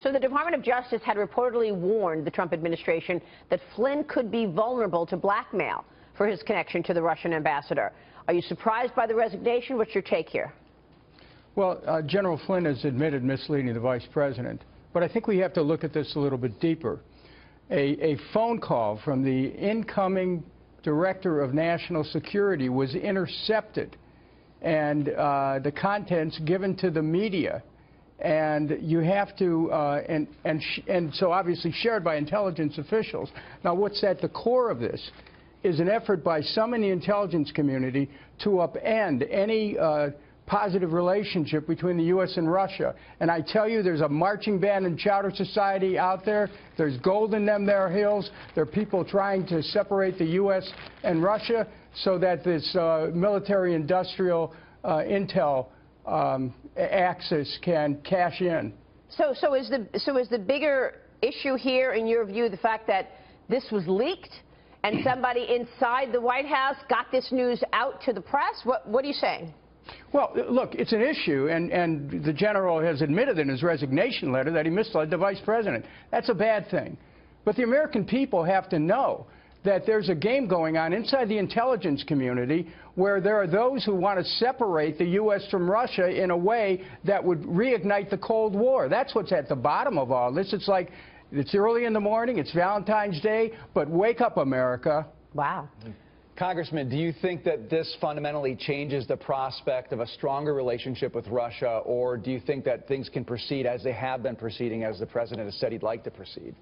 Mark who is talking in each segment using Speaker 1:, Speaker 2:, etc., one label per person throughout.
Speaker 1: So the Department of Justice had reportedly warned the Trump administration that Flynn could be vulnerable to blackmail for his connection to the Russian ambassador. Are you surprised by the resignation? What's your take here?
Speaker 2: Well, General Flynn has admitted misleading the vice president, but I think we have to look at this a little bit deeper. A phone call from the incoming Director of National Security was intercepted, and the contents given to the media. And you have to, and so obviously shared by intelligence officials. Now, what's at the core of this is an effort by some in the intelligence community to upend any positive relationship between the U.S. and Russia. And I tell you, there's a marching band and chowder society out there. There's gold in them there hills. There are people trying to separate the U.S. and Russia so that this military-industrial intel axis can cash in. So is the bigger issue here, in your view, the fact that this was leaked and somebody inside the White House got this news out to the press? What are you saying? Well, look, it's an issue, and the general has admitted in his resignation letter that he misled the vice president. That's a bad thing. But the American people have to know that there's a game going on inside the intelligence community where there are those who want to separate the U.S. from Russia in a way that would reignite the Cold War. That's what's at the bottom of all this. It's like, it's early in the morning, it's Valentine's Day, but wake up, America. Wow.
Speaker 3: Congressman, do you think that this fundamentally changes the prospect of a stronger relationship with Russia, or do you think that things can proceed as they have been proceeding, as the president has said he'd like to proceed?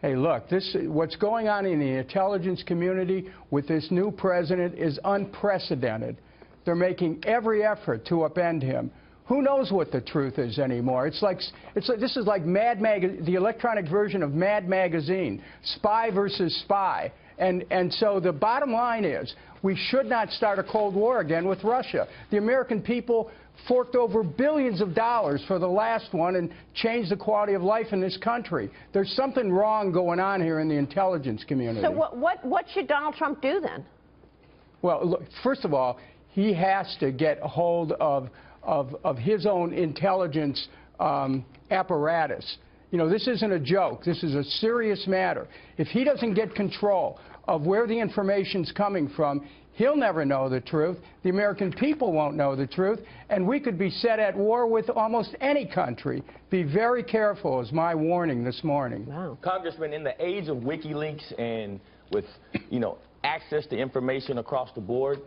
Speaker 2: Hey, look, what's going on in the intelligence community with this new president is unprecedented. They're making every effort to upend him. Who knows what the truth is anymore? This is like the electronic version of Mad Magazine, spy versus spy. And so the bottom line is we should not start a Cold War again with Russia. The American people forked over billions of dollars for the last one and changed the quality of life in this country. There's something wrong going on here in the intelligence community. So what should Donald Trump do then? Well, look, first of all, he has to get a hold of his own intelligence apparatus. You know, this isn't a joke. This is a serious matter. If he doesn't get control of where the information's coming from, he'll never know the truth. The American people won't know the truth. And we could be set at war with almost any country. Be very careful is my warning this morning. Wow.
Speaker 4: Congressman, in the age of WikiLeaks and with, access to information across the board,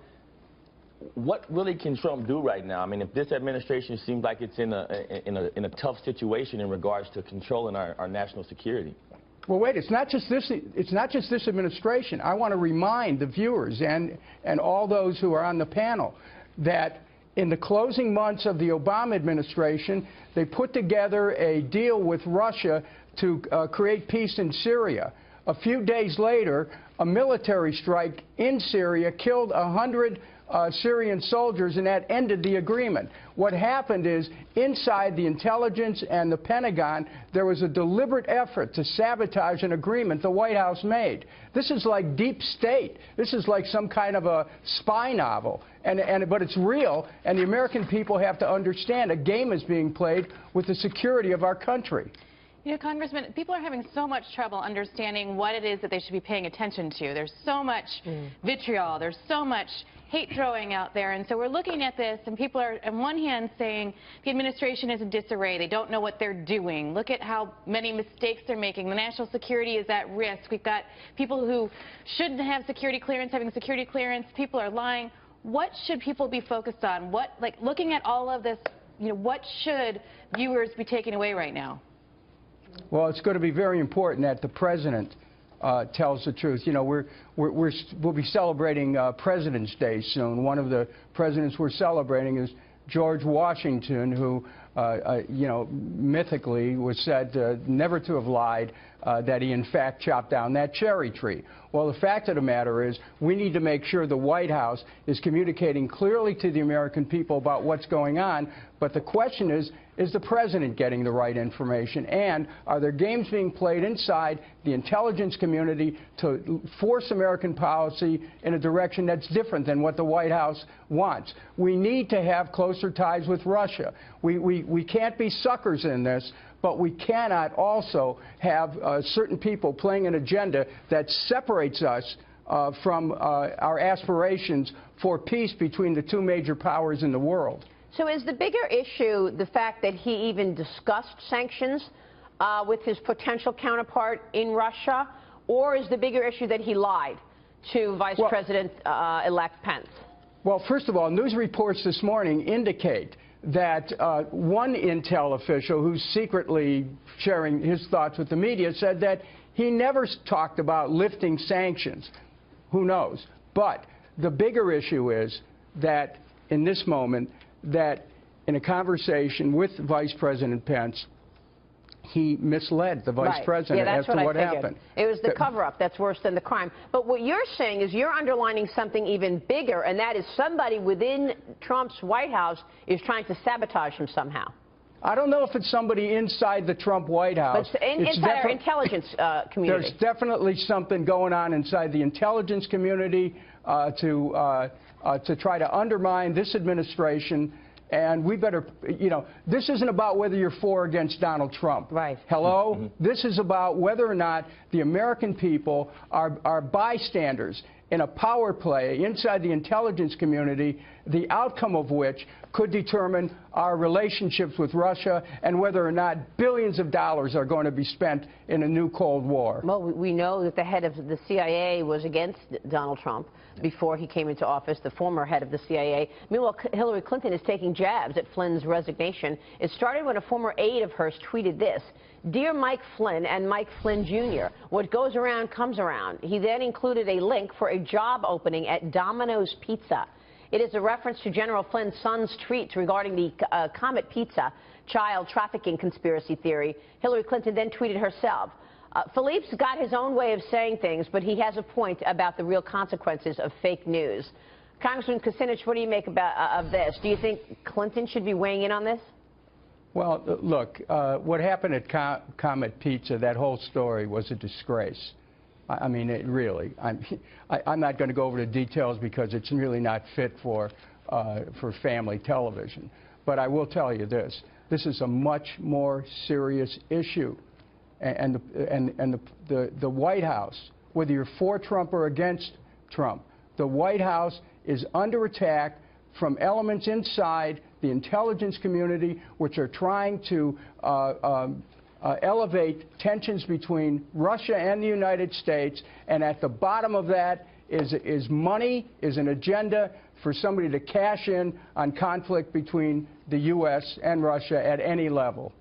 Speaker 4: what really can Trump do right now? I mean, if this administration seems like it's in a tough situation in regards to controlling our national security.
Speaker 2: Well, wait, it's not just this administration. I want to remind the viewers and all those who are on the panel that in the closing months of the Obama administration, they put together a deal with Russia to create peace in Syria. A few days later, a military strike in Syria killed 100 Syrian soldiers, and that ended the agreement. What happened is, inside the intelligence and the Pentagon, there was a deliberate effort to sabotage an agreement the White House made. This is like deep state. This is like some kind of a spy novel. But it's real, and the American people have to understand a game is being played with the security of our country.
Speaker 5: You know, Congressman, people are having so much trouble understanding what it is that they should be paying attention to. There's so much vitriol. There's so much hate throwing out there. And so we're looking at this, and people are, on one hand, saying the administration is in disarray. They don't know what they're doing. Look at how many mistakes they're making. The national security is at risk. We've got people who shouldn't have security clearance having security clearance. People are lying. What should people be focused on? Looking at all of this, what should viewers be taking away right now?
Speaker 2: Well, it's going to be very important that the president tells the truth. We'll be celebrating President's Day soon. One of the presidents we're celebrating is George Washington, who, mythically was said never to have lied, that he in fact chopped down that cherry tree. Well, the fact of the matter is we need to make sure the White House is communicating clearly to the American people about what's going on. But the question is the president getting the right information? And are there games being played inside the intelligence community to force American policy in a direction that's different than what the White House wants? We need to have closer ties with Russia. We can't be suckers in this, but we cannot also have certain people playing an agenda that separates us from our aspirations for peace between the two major powers in the world.
Speaker 1: So is the bigger issue the fact that he even discussed sanctions with his potential counterpart in Russia, or is the bigger issue that he lied to Vice President-elect Pence?
Speaker 2: Well, first of all, news reports this morning indicate that one intel official who's secretly sharing his thoughts with the media said that he never talked about lifting sanctions. Who knows? But the bigger issue is that in this moment, that in a conversation with Vice President Pence, he misled the vice president as to what happened.
Speaker 1: It was the cover-up that's worse than the crime. But what you're saying is you're underlining something even bigger, and that is somebody within Trump's White House is trying to sabotage him somehow.
Speaker 2: I don't know if it's somebody inside the Trump White House.
Speaker 1: But inside our intelligence community.
Speaker 2: There's definitely something going on inside the intelligence community to try to undermine this administration. And we better, you know, this isn't about whether you're for or against Donald Trump.
Speaker 1: Right.
Speaker 2: Hello?
Speaker 3: Mm-hmm.
Speaker 2: This is about whether or not the American people are bystanders in a power play inside the intelligence community, the outcome of which could determine our relationships with Russia and whether or not billions of dollars are going to be spent in a new Cold War.
Speaker 1: Well, we know that the head of the CIA was against Donald Trump before he came into office, the former head of the CIA. Meanwhile, Hillary Clinton is taking jabs at Flynn's resignation. It started when a former aide of hers tweeted this: "Dear Mike Flynn and Mike Flynn Jr., what goes around comes around." He then included a link for a job opening at Domino's Pizza. It is a reference to General Flynn's son's tweets regarding the Comet Pizza child trafficking conspiracy theory. Hillary Clinton then tweeted herself, "Philippe's got his own way of saying things, but he has a point about the real consequences of fake news." Congressman Kucinich, what do you make of this? Do you think Clinton should be weighing in on this?
Speaker 2: Well, look, what happened at Comet Pizza, that whole story was a disgrace. I mean, it really. I'm not going to go over the details because it's really not fit for family television. But I will tell you this: this is a much more serious issue, and the White House, whether you're for Trump or against Trump, the White House is under attack from elements inside the intelligence community which are trying to elevate tensions between Russia and the United States, and at the bottom of that is money, is an agenda for somebody to cash in on conflict between the U.S. and Russia at any level.